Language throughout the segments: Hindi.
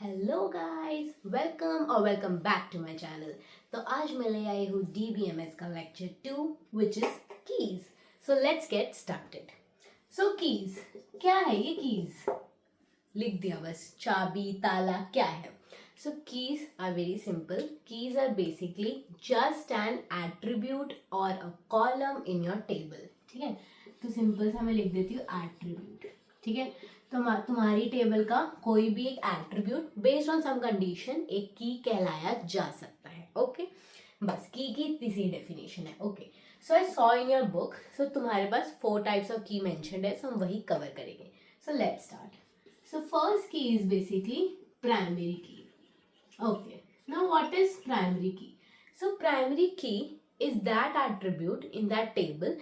हेलो गाइस, वेलकम और welcome back to my channel. तो आज मैं ले आई हूँ DBMS का lecture 2 which is keys. So let's get started. So keys क्या है? ये कीज लिख दिया बस, चाबी ताला क्या है। So keys are very simple. Keys are basically just an attribute और a column in your table. ठीक है, तो सिंपल सा मैं लिख देती हूँ एट्रीब्यूट. ठीक है, तो तुम्हारी टेबल का कोई भी एक attribute based on some condition एक की कहलाया जा सकता है. ओके, बस की तीसरी डेफिनेशन है. Okay, so I saw in your book. So तुम्हारे पास 4 टाइप्स ऑफ की मेंशन्ड है, सो हम वही कवर करेंगे. So let's start. So first key is basically primary key. Okay. Now what is primary key? So primary key is that attribute in that table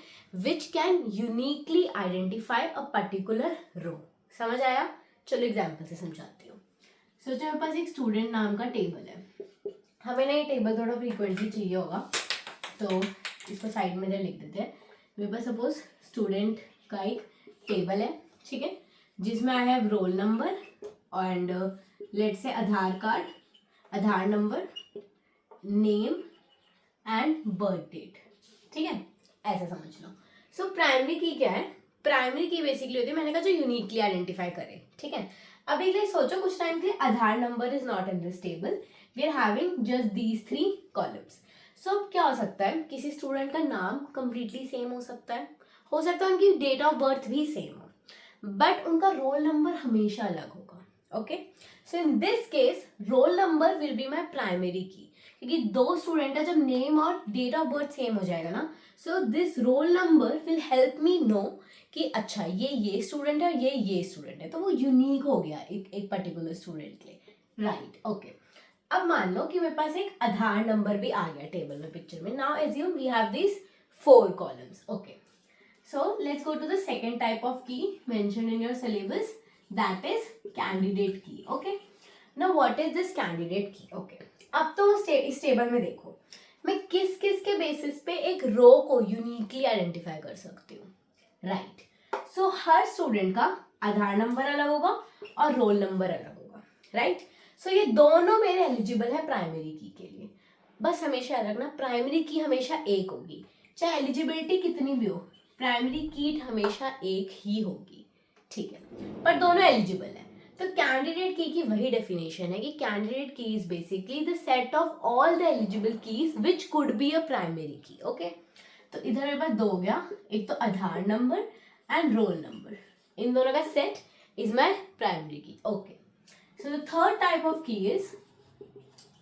which can uniquely identify a particular row. समझ आया? चलो एग्जाम्पल से समझाती हूँ. सोचो मेरे पास एक स्टूडेंट नाम का टेबल है. हमें ना ये टेबल थोड़ा फ्रीक्वेंटली चाहिए होगा, तो इसको साइड में लिख देते हैं. मेरे पास सपोज स्टूडेंट का एक टेबल है. ठीक है, जिसमें I have roll number and let's say Aadhaar card, Aadhaar number, name and birth date. ठीक है, ऐसा समझ लो. सो प्राइमरी की क्या है? प्राइमरी की बेसिकली होती है, मैंने कहा जो यूनिकली आइडेंटिफाई करे. ठीक है, अब एक सोचो कुछ टाइम के लिए Aadhaar number is not in this table, we are having just these 3 columns. So अब क्या हो सकता है? किसी स्टूडेंट का नाम कंप्लीटली सेम हो सकता है उनकी डेट ऑफ बर्थ भी सेम हो, बट उनका रोल नंबर हमेशा अलग होगा. Okay, so in this case roll number will be my primary की, क्योंकि 2 स्टूडेंट है, जब नेम और डेट ऑफ बर्थ सेम हो जाएगा ना, so this roll number will help me know कि अच्छा ये स्टूडेंट है, ये स्टूडेंट है, तो वो यूनिक हो गया एक पर्टिकुलर स्टूडेंट के लिए. राइट. ओके, अब मान लो कि मेरे पास एक आधार नंबर भी आ गया टेबल में, पिक्चर में. Now assume we have this 4 columns. Okay, so let's go to the second type of key mentioned in your syllabus, that is candidate key. Okay, now what is this candidate key? Okay, अब तो इस टेबल में देखो मैं किस किस के बेसिस पे एक रो को यूनिकली आइडेंटिफाई कर सकती हूँ. राइट. सो हर स्टूडेंट का आधार नंबर अलग होगा और रोल नंबर अलग होगा. राइट. सो ये दोनों मेरे एलिजिबल है प्राइमरी की के लिए. बस हमेशा याद रखना, प्राइमरी की हमेशा एक होगी, चाहे एलिजिबिलिटी कितनी भी हो, प्राइमरी की हमेशा एक ही होगी. ठीक है, पर दोनों एलिजिबल है. तो कैंडिडेट की वही डेफिनेशन है कि कैंडिडेट की is basically the set of all the eligible keys which could be a primary की. ओके, तो इधर मेरे पास 2 हो गया, एक तो आधार नंबर एंड रोल नंबर, इन दोनों का सेट इज माई प्राइमरी की. Okay, so the third type of की इज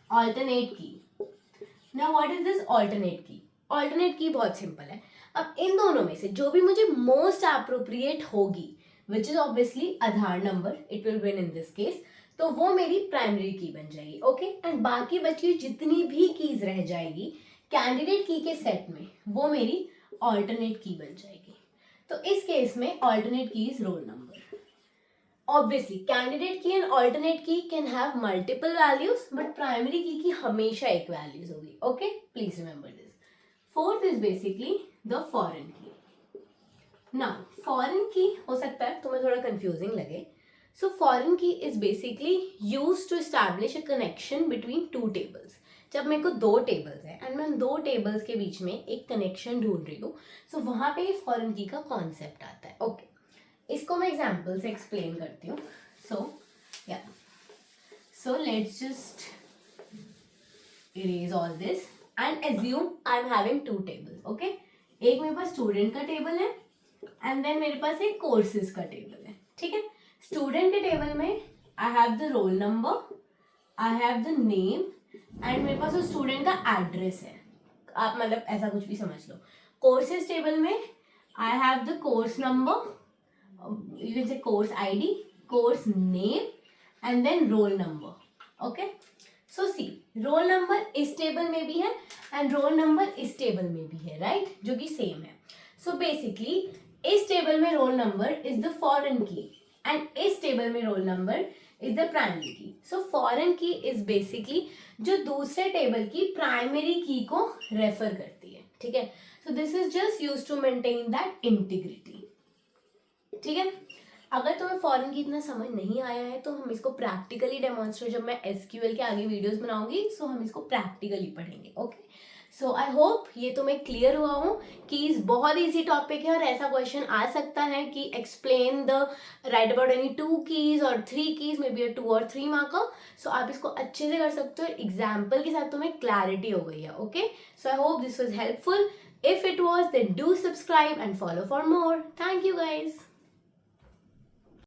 ऑल्टरनेट की. Now what is this alternate की? ऑल्टरनेट की बहुत सिंपल है. अब इन दोनों में से जो भी मुझे मोस्ट अप्रोप्रिएट होगी, which is obviously Aadhaar number, it will win in this case, तो वो मेरी प्राइमरी की बन जाएगी. ओके, एंड बाकी बची जितनी भी कीज रह जाएगी कैंडिडेट की के सेट में, वो मेरी ऑल्टरनेट की बन जाएगी. तो इस केस में ऑल्टरनेट की is roll number. Obviously, candidate key and alternate key can have multiple values, but primary key की हमेशा एक values होगी. Okay, please remember this. Fourth is basically the foreign key. Now, foreign key हो सकता है तुम्हें थोड़ा confusing लगे. So, foreign key is basically used to establish a connection between 2 tables. जब मेरे को 2 tables है and मैं उन 2 tables के बीच में एक connection ढूंढ रही हूँ, so वहाँ पे foreign key का concept आता है. Okay. इसको मैं एग्जाम्पल से एक्सप्लेन करती हूँ. So let's just erase all this and assume I am having 2 tables. Okay, एक मेरे पास स्टूडेंट का टेबल है एंड देन मेरे पास एक कोर्सेज का टेबल है. ठीक है, स्टूडेंट के टेबल में I have the roll number, I have the name and मेरे पास उस स्टूडेंट का एड्रेस है. आप मतलब ऐसा कुछ भी समझ लो. कोर्सेज टेबल में I have the course number, you can say course ID, course name and then roll number. Okay, so see, roll number इस table में भी है and roll number इस table में भी है, right, जो कि same है. So basically इस table में roll number is the foreign key and इस table में roll number is the primary key. So foreign key is basically जो दूसरे table की primary key को refer करती है. ठीक है, so this is just used to maintain that integrity. ठीक है, अगर तुम्हें फॉरेन की इतना समझ नहीं आया है तो हम इसको प्रैक्टिकली डेमोन्स्ट्रेट, जब मैं एसक्यूएल के आगे वीडियोस बनाऊंगी सो हम इसको प्रैक्टिकली पढ़ेंगे. ओके, सो आई होप ये तुम्हें क्लियर हुआ हो. कीज बहुत इजी टॉपिक है और ऐसा क्वेश्चन आ सकता है कि explain the right about any 2 keys और 3 कीज, मे बी 2 और 3 मार्कर. सो आप इसको अच्छे से कर सकते हो, एग्जाम्पल के साथ तुम्हें क्लैरिटी हो गई है. Okay, so I hope this was helpful. If it was, then do subscribe and follow for more. Thank you guys.